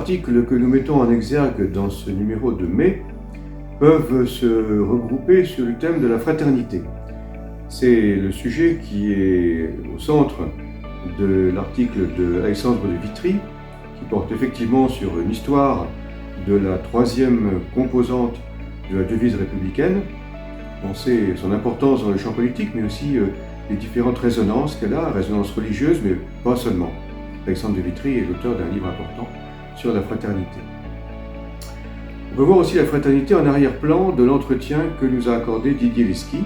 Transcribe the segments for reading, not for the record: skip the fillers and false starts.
articles que nous mettons en exergue dans ce numéro de mai peuvent se regrouper sur le thème de la fraternité. C'est le sujet qui est au centre de l'article de Alexandre de Vitry, qui porte effectivement sur une histoire de la troisième composante de la devise républicaine. On sait son importance dans le champ politique, mais aussi les différentes résonances qu'elle a, résonances religieuses, mais pas seulement. Alexandre de Vitry est l'auteur d'un livre important sur la fraternité. On peut voir aussi la fraternité en arrière-plan de l'entretien que nous a accordé Didier Lesky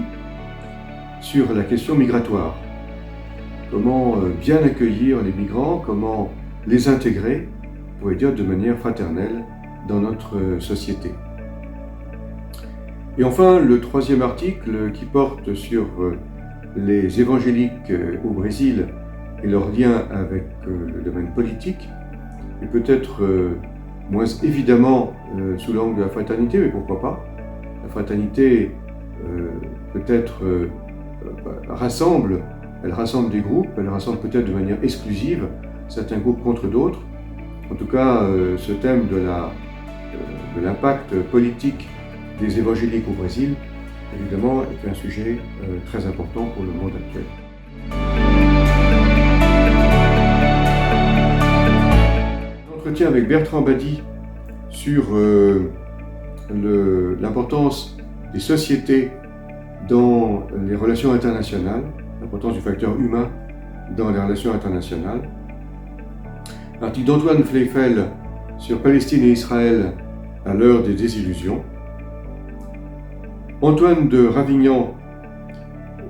sur la question migratoire. Comment bien accueillir les migrants, comment les intégrer, on pourrait dire de manière fraternelle, dans notre société. Et enfin, le troisième article qui porte sur les évangéliques au Brésil et leur lien avec le domaine politique, et peut-être moins évidemment sous l'angle de la fraternité, mais pourquoi pas. La fraternité peut-être rassemble des groupes, elle rassemble peut-être de manière exclusive certains groupes contre d'autres. En tout cas, ce thème de l'impact politique des évangéliques au Brésil, évidemment, est un sujet très important pour le monde actuel. Entretien avec Bertrand Badi sur l'importance des sociétés dans les relations internationales, l'importance du facteur humain dans les relations internationales. L'article d'Antoine Fleifel sur Palestine et Israël à l'heure des désillusions. Antoine de Ravignan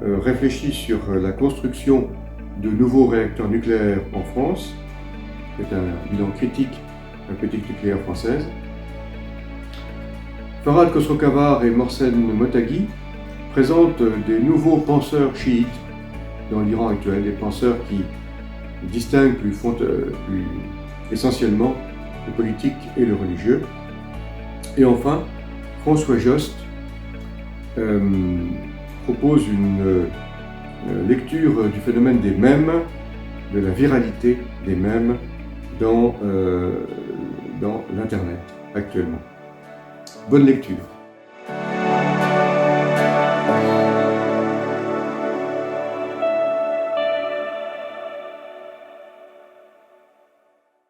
réfléchit sur la construction de nouveaux réacteurs nucléaires en France. C'est un bilan critique de la politique nucléaire française. Farhad Khosrow-Khavar et Mohsen Mottagui présentent des nouveaux penseurs chiites dans l'Iran actuel, des penseurs qui distinguent plus essentiellement le politique et le religieux. Et enfin, François Jost propose une lecture du phénomène des mèmes, de la viralité des mèmes dans l'Internet actuellement. Bonne lecture.